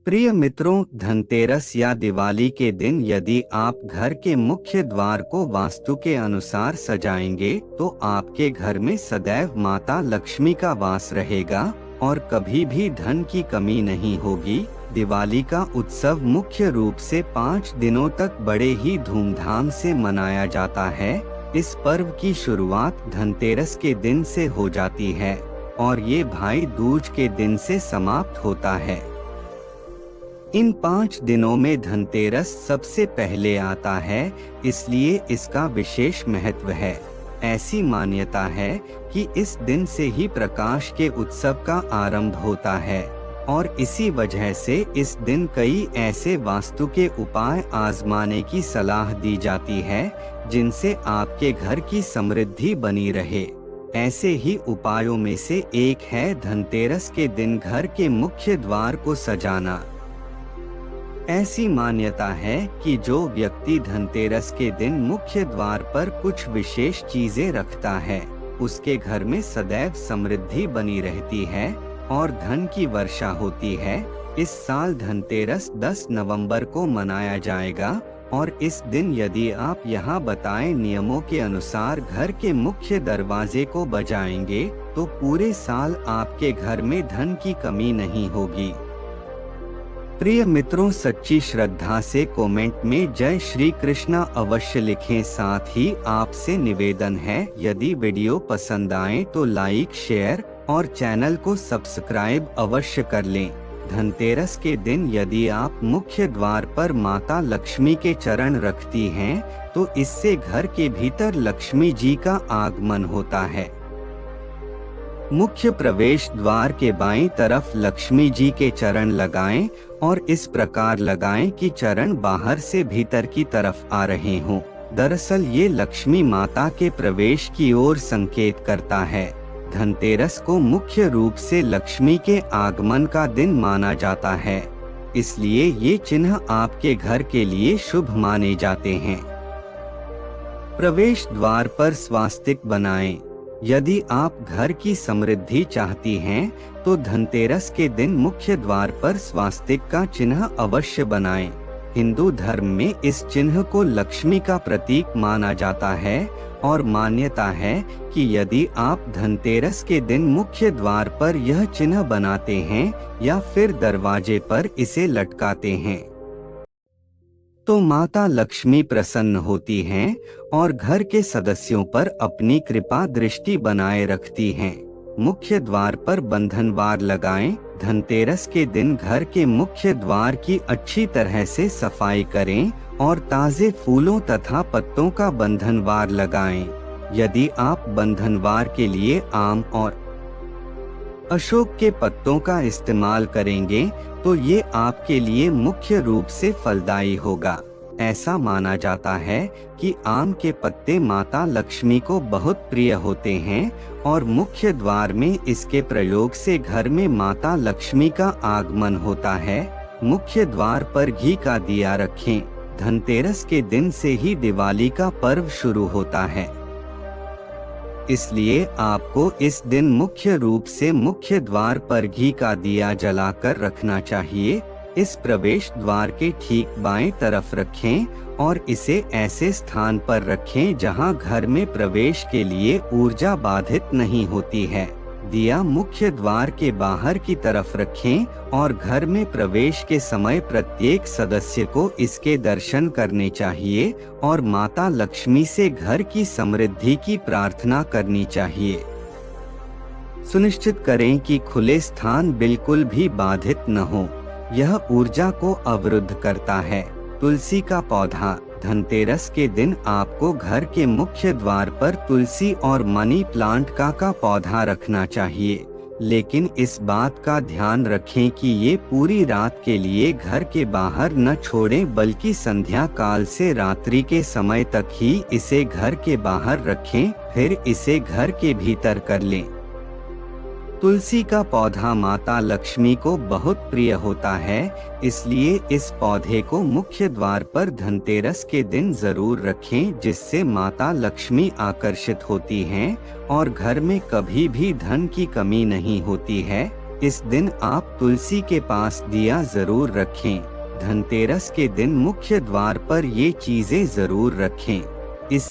प्रिय मित्रों, धनतेरस या दिवाली के दिन यदि आप घर के मुख्य द्वार को वास्तु के अनुसार सजाएंगे तो आपके घर में सदैव माता लक्ष्मी का वास रहेगा और कभी भी धन की कमी नहीं होगी। दिवाली का उत्सव मुख्य रूप से 5 दिनों तक बड़े ही धूमधाम से मनाया जाता है। इस पर्व की शुरुआत धनतेरस के दिन से हो जाती है और ये भाई दूज के दिन से समाप्त होता है। इन 5 दिनों में धनतेरस सबसे पहले आता है, इसलिए इसका विशेष महत्व है। ऐसी मान्यता है कि इस दिन से ही प्रकाश के उत्सव का आरंभ होता है और इसी वजह से इस दिन कई ऐसे वास्तु के उपाय आजमाने की सलाह दी जाती है जिनसे आपके घर की समृद्धि बनी रहे। ऐसे ही उपायों में से एक है धनतेरस के दिन घर के मुख्य द्वार को सजाना। ऐसी मान्यता है कि जो व्यक्ति धनतेरस के दिन मुख्य द्वार पर कुछ विशेष चीजें रखता है, उसके घर में सदैव समृद्धि बनी रहती है और धन की वर्षा होती है। इस साल धनतेरस 10 नवंबर को मनाया जाएगा और इस दिन यदि आप यहाँ बताए नियमों के अनुसार घर के मुख्य दरवाजे को बजाएंगे तो पूरे साल आपके घर में धन की कमी नहीं होगी। प्रिय मित्रों, सच्ची श्रद्धा से कमेंट में जय श्री कृष्णा अवश्य लिखें। साथ ही आपसे निवेदन है, यदि वीडियो पसंद आए तो लाइक, शेयर और चैनल को सब्सक्राइब अवश्य कर लें। धनतेरस के दिन यदि आप मुख्य द्वार पर माता लक्ष्मी के चरण रखती हैं, तो इससे घर के भीतर लक्ष्मी जी का आगमन होता है। मुख्य प्रवेश द्वार के बाईं तरफ लक्ष्मी जी के चरण लगाएं और इस प्रकार लगाएं कि चरण बाहर से भीतर की तरफ आ रहे हों। दरअसल ये लक्ष्मी माता के प्रवेश की ओर संकेत करता है। धनतेरस को मुख्य रूप से लक्ष्मी के आगमन का दिन माना जाता है, इसलिए ये चिन्ह आपके घर के लिए शुभ माने जाते हैं। प्रवेश द्वार पर स्वास्तिक बनाएं। यदि आप घर की समृद्धि चाहती हैं, तो धनतेरस के दिन मुख्य द्वार पर स्वास्तिक का चिन्ह अवश्य बनाएं। हिंदू धर्म में इस चिन्ह को लक्ष्मी का प्रतीक माना जाता है और मान्यता है कि यदि आप धनतेरस के दिन मुख्य द्वार पर यह चिन्ह बनाते हैं या फिर दरवाजे पर इसे लटकाते हैं, तो माता लक्ष्मी प्रसन्न होती हैं और घर के सदस्यों पर अपनी कृपा दृष्टि बनाए रखती हैं। मुख्य द्वार पर बंधनवार लगाएं। धनतेरस के दिन घर के मुख्य द्वार की अच्छी तरह से सफाई करें और ताजे फूलों तथा पत्तों का बंधनवार लगाएं। यदि आप बंधनवार के लिए आम और अशोक के पत्तों का इस्तेमाल करेंगे तो ये आपके लिए मुख्य रूप से फलदायी होगा। ऐसा माना जाता है कि आम के पत्ते माता लक्ष्मी को बहुत प्रिय होते हैं और मुख्य द्वार में इसके प्रयोग से घर में माता लक्ष्मी का आगमन होता है। मुख्य द्वार पर घी का दिया रखें। धनतेरस के दिन से ही दिवाली का पर्व शुरू होता है, इसलिए आपको इस दिन मुख्य रूप से मुख्य द्वार पर घी का दिया जलाकर रखना चाहिए। इस प्रवेश द्वार के ठीक बाएं तरफ रखें और इसे ऐसे स्थान पर रखें जहां घर में प्रवेश के लिए ऊर्जा बाधित नहीं होती है। दिया मुख्य द्वार के बाहर की तरफ रखें और घर में प्रवेश के समय प्रत्येक सदस्य को इसके दर्शन करने चाहिए और माता लक्ष्मी से घर की समृद्धि की प्रार्थना करनी चाहिए। सुनिश्चित करें कि खुले स्थान बिल्कुल भी बाधित न हो, यह ऊर्जा को अवरुद्ध करता है। तुलसी का पौधा। धनतेरस के दिन आपको घर के मुख्य द्वार पर तुलसी और मनी प्लांट का पौधा रखना चाहिए, लेकिन इस बात का ध्यान रखें कि ये पूरी रात के लिए घर के बाहर न छोड़ें, बल्कि संध्या काल से रात्रि के समय तक ही इसे घर के बाहर रखें, फिर इसे घर के भीतर कर लें। तुलसी का पौधा माता लक्ष्मी को बहुत प्रिय होता है, इसलिए इस पौधे को मुख्य द्वार पर धनतेरस के दिन जरूर रखें, जिससे माता लक्ष्मी आकर्षित होती हैं और घर में कभी भी धन की कमी नहीं होती है। इस दिन आप तुलसी के पास दिया जरूर रखें। धनतेरस के दिन मुख्य द्वार पर ये चीजें जरूर रखें।